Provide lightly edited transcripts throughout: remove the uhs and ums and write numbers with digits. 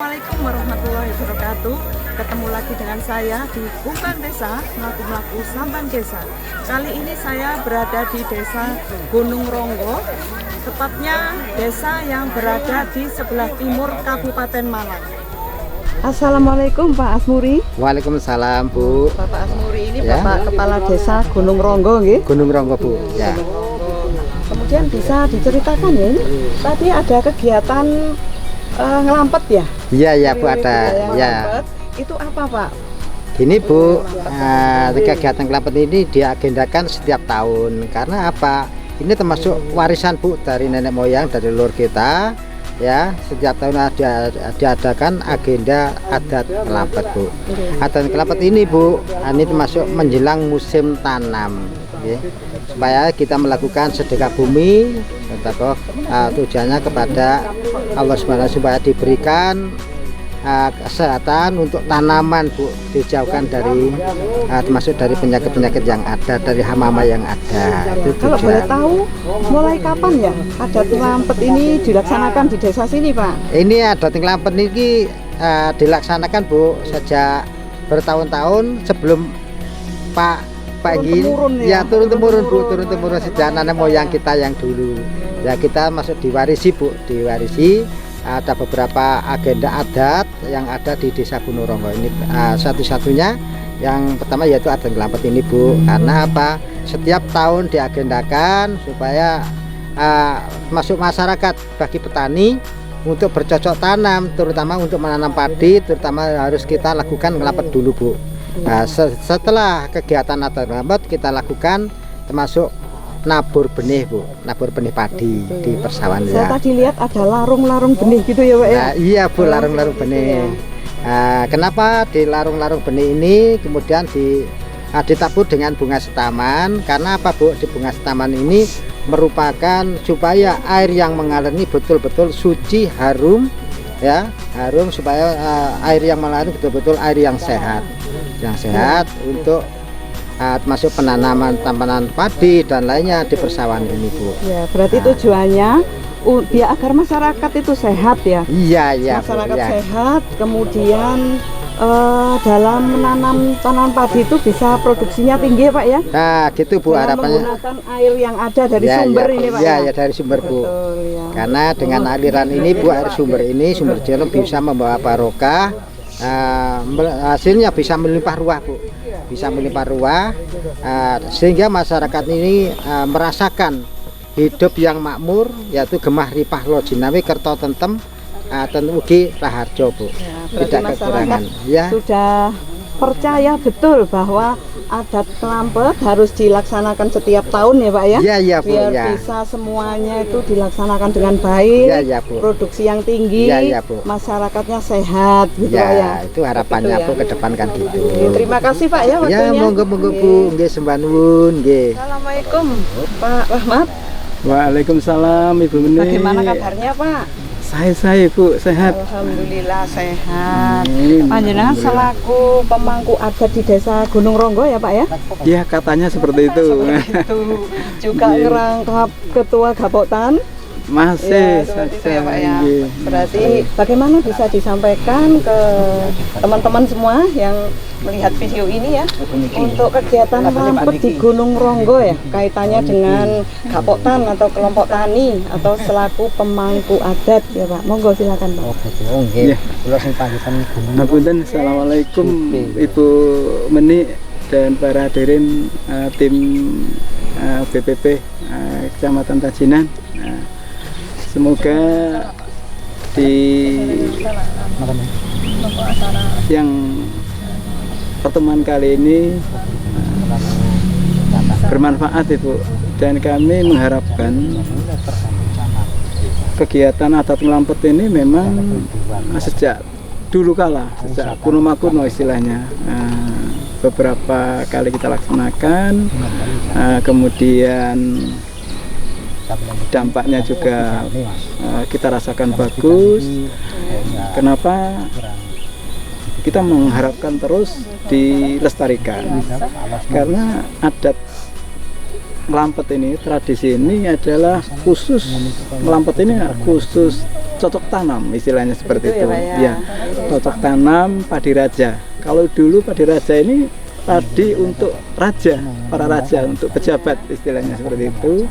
Assalamualaikum warahmatullahi wabarakatuh. Ketemu lagi dengan saya di Kumpulan Desa, melaku-melaku Samban Desa. Kali ini saya berada di Desa Gunung Ronggo, tepatnya desa yang berada di sebelah timur Kabupaten Malang. Assalamualaikum Pak Asmuri. Waalaikumsalam Bu. Bapak Asmuri ini Ya. Bapak Kepala Desa Gunung Ronggo, nggih? Gunung Ronggo Bu. Ya. Kemudian bisa diceritakan ya, ini tadi ada kegiatan ngelampet ya? Iya ya Bu, ada. Budaya Ya. ngelampet. Itu apa Pak? Gini Bu, kegiatan kelapet ini diagendakan setiap tahun. Karena apa? Ini termasuk warisan Bu dari nenek moyang, dari leluhur kita. Ya, setiap tahun diadakan agenda adat kelapet Bu. Adat kelapet ini Bu, ini termasuk menjelang musim tanam. Ya. Supaya kita melakukan sedekah bumi, tujuannya kepada Allah SWT supaya diberikan kesehatan untuk tanaman Bu, dijauhkan dari termasuk dari penyakit-penyakit yang ada, dari hama-hama yang ada. Itu Kalau boleh tujuan. tahu, mulai kapan ya adat ngelampet ini dilaksanakan di desa sini Pak? Ini adat kelapet ini dilaksanakan Bu sejak bertahun-tahun sebelum Turun-temurun ya, turun temurun Bu, Turun-temurun. turun temurun sejak nenek moyang kita yang dulu. Ya, kita masuk diwarisi Bu, diwarisi. Ada beberapa agenda adat yang ada di Desa Gunung Ronggo ini. Satu-satunya yang pertama yaitu adat kelapet ini Bu. Karena apa? Setiap tahun diagendakan supaya masuk masyarakat bagi petani untuk bercocok tanam, terutama untuk menanam padi, terutama harus kita lakukan kelapet dulu Bu. Setelah kegiatan adat kelapet kita lakukan termasuk nabur benih Bu, nabur benih padi di persawahan. Saya Ya. tadi lihat ada larung-larung benih gitu ya Pak ya? Nah, iya Bu, larung-larung benih. Kenapa di larung-larung benih ini kemudian ditabur dengan bunga setaman? Karena apa Bu? Di bunga setaman ini merupakan supaya air yang mengalir ini betul-betul suci, harum, ya, harum, supaya air yang mengalir betul-betul air yang sehat, untuk termasuk penanaman padi dan lainnya di persawahan ini Bu. Ya, berarti tujuannya biar agar masyarakat itu sehat ya. Iya ya Bu, Masyarakat ya. sehat, kemudian dalam menanam tanaman padi itu bisa produksinya tinggi ya Pak ya? Nah gitu Bu, Dengan harapannya. menggunakan air yang ada dari Ya, sumber ya, ini Bu. Pak Ya, ya? ya dari sumber Bu. Betul, ya. Karena dengan aliran ini Bu, air sumber ini, sumber jarum bisa membawa barokah, hasilnya bisa melimpah ruah Bu, bisa melimpah ruah, sehingga masyarakat ini merasakan hidup yang makmur, yaitu gemah ripah lo jinawi kerto tentem ten ugi raharjo Bu. Berarti Tidak masyarakat kekurangan ya. sudah percaya betul bahwa adat kelapet harus dilaksanakan setiap tahun ya Pak ya? Iya iya Bu Biar ya. bisa semuanya itu dilaksanakan dengan baik, Iya iya Bu. produksi yang tinggi, Iya, iya, Bu. masyarakatnya sehat gitu Pak ya. Ya, itu harapannya Begitu Bu ya. ke depan kan gitu. Terima kasih Pak ya waktunya. Ya, monggo Bu, nggih sembah nuwun nggih. Assalamualaikum Pak Rahmat. Waalaikumsalam Ibu Meni. Bagaimana kabarnya Pak? Saya Bu, sehat. Alhamdulillah sehat. Amin. Panjenengan selaku pemangku adat di Desa Gunung Ronggo ya Pak ya? Ya katanya seperti itu. Itu juga ngerangkap ketua Gapotan. Masih seperti itu ya saja. Pak ya. Nggih. Berarti bagaimana bisa disampaikan ke teman-teman semua yang melihat video ini ya, untuk kegiatan ngelampet di Gunung Ronggo ya, kaitannya dengan Gapotan atau kelompok tani atau selaku pemangku adat ya Pak. Monggo silakan Pak. Oh nggih. Ya. Kula sing panggitan Ngapunten, Assalamualaikum Ibu Meni dan para hadirin tim BPP Kecamatan Tajinan. Semoga di yang pertemuan kali ini bermanfaat Ibu, dan kami mengharapkan kegiatan adat ngelampet ini memang sejak dulu kala, sejak kuno makuno istilahnya, beberapa kali kita laksanakan, kemudian dampaknya juga kita rasakan bagus. Kenapa kita mengharapkan terus dilestarikan? Karena adat ngelampet ini, tradisi ini adalah khusus ngelampet ini khusus cocok tanam istilahnya seperti itu. Ya, cocok tanam padi raja. Kalau dulu padi raja ini padi untuk raja, para raja, untuk pejabat istilahnya seperti itu.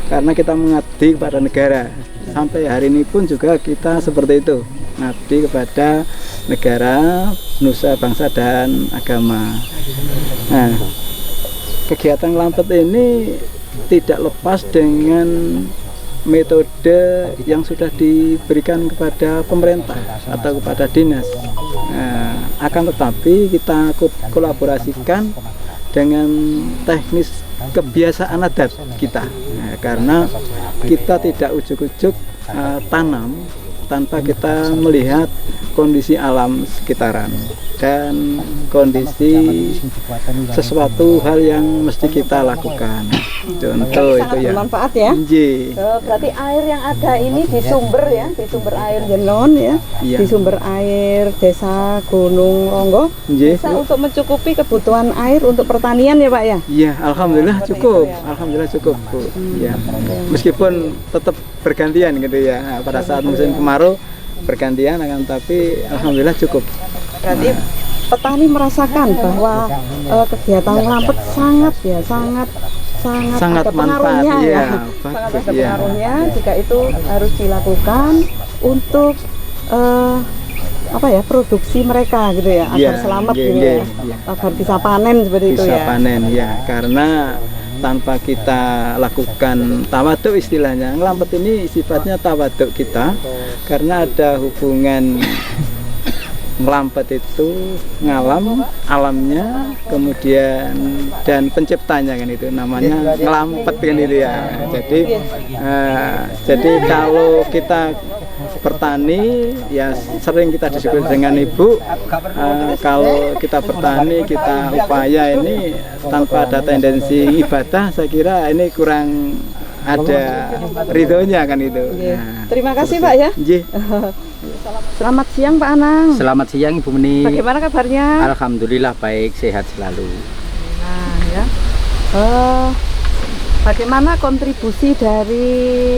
Karena kita mengabdi kepada negara. Sampai hari ini pun juga kita seperti itu, mengabdi kepada negara, nusa, bangsa, dan agama. Nah, kegiatan ngelampet ini tidak lepas dengan metode yang sudah diberikan kepada pemerintah atau kepada dinas. Nah, akan tetapi kita kolaborasikan dengan teknis kebiasaan adat kita. Nah, karena kita tidak ujuk-ujuk tanam tanpa kita melihat kondisi alam sekitaran dan kondisi sesuatu hal yang mesti kita lakukan. Contoh itu ya. Bermanfaat ya. Berarti air yang ada ini di sumber ya, di sumber air Jenon ya, di sumber air Desa Gunung Ronggo bisa untuk mencukupi kebutuhan air untuk pertanian ya Pak ya. Iya, alhamdulillah cukup, alhamdulillah cukup Bu. Ya. Meskipun tetap bergantian gitu ya. Nah, pada saat musim kemarau bergantian, akan tapi alhamdulillah cukup. Berarti petani merasakan bahwa kegiatan ngelampet sangat ada pengaruhnya ya, sangat ada pengaruhnya jika itu harus dilakukan untuk produksi mereka gitu ya, agar selamat gitu ya, agar bisa panen seperti itu ya. Bisa panen ya, karena tanpa kita lakukan tawaduk istilahnya, ngelampet ini sifatnya tawaduk kita, karena ada hubungan ngelampet itu ngalam, alamnya, kemudian dan penciptanya kan, itu namanya ngelampet kan itu ya. Jadi kalau kita bertani ya sering kita diskusi dengan ibu, kalau kita bertani kita upaya ini tanpa ada tendensi ibadah, saya kira ini kurang ada ridhonya kan itu. Nah, terima kasih Pak ya. Selamat siang Pak Anang. Selamat siang Ibu Meni. Bagaimana kabarnya? Alhamdulillah baik, sehat selalu. Nah ya, bagaimana kontribusi dari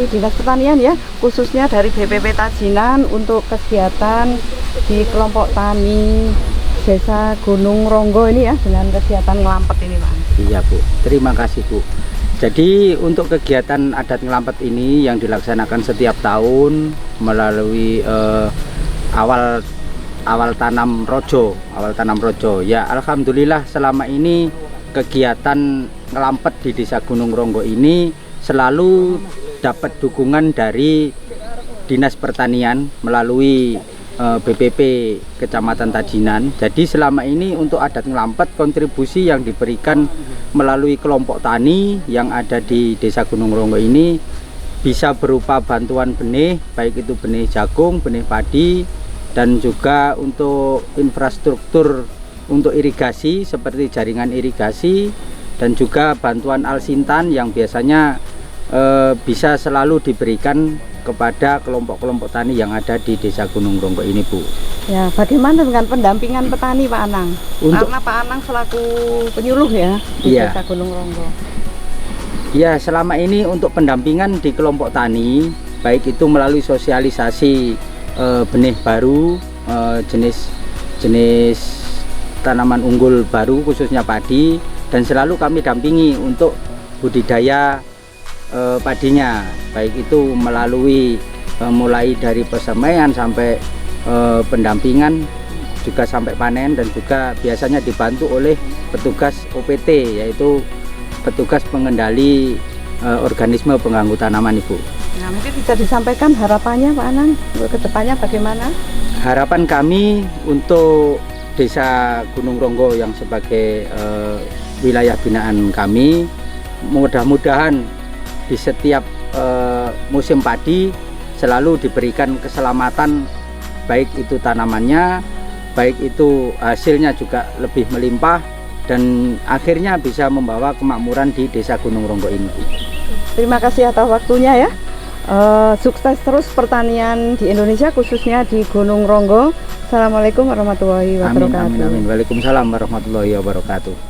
Dinas Pertanian ya, khususnya dari BPP Tajinan untuk kegiatan di kelompok tani Desa Gunung Ronggo ini ya, dengan kegiatan ngelampet ini Pak? Iya Bu, terima kasih Bu. Jadi untuk kegiatan adat ngelampet ini yang dilaksanakan setiap tahun melalui awal tanam rojo, ya alhamdulillah selama ini kegiatan ngelampet di Desa Gunung Ronggo ini selalu dapat dukungan dari Dinas Pertanian melalui BPP Kecamatan Tajinan. Jadi selama ini untuk adat ngelampet, kontribusi yang diberikan melalui kelompok tani yang ada di Desa Gunung Ronggo ini bisa berupa bantuan benih, baik itu benih jagung, benih padi, dan juga untuk infrastruktur untuk irigasi seperti jaringan irigasi, dan juga bantuan alsintan yang biasanya bisa selalu diberikan kepada kelompok-kelompok tani yang ada di Desa Gunung Ronggo ini Bu. Ya, bagaimana dengan pendampingan petani Pak Anang? Karena Pak Anang selaku penyuluh ya di Desa Gunung Ronggo. Ya, selama ini untuk pendampingan di kelompok tani, baik itu melalui sosialisasi benih baru, jenis tanaman unggul baru khususnya padi, dan selalu kami dampingi untuk budidaya padinya, baik itu melalui mulai dari pesemaian sampai pendampingan, juga sampai panen, dan juga biasanya dibantu oleh petugas OPT, yaitu petugas pengendali organisme pengganggu tanaman Ibu. Nah, mungkin bisa disampaikan harapannya Pak Anang untuk kedepannya bagaimana? Harapan kami untuk Desa Gunung Ronggo yang sebagai wilayah binaan kami, mudah-mudahan di setiap musim padi selalu diberikan keselamatan, baik itu tanamannya, baik itu hasilnya juga lebih melimpah, dan akhirnya bisa membawa kemakmuran di Desa Gunung Ronggo ini. Terima kasih atas waktunya ya. Sukses terus pertanian di Indonesia, khususnya di Gunung Ronggo. Assalamualaikum warahmatullahi wabarakatuh. Amin, amin, amin. Waalaikumsalam warahmatullahi wabarakatuh.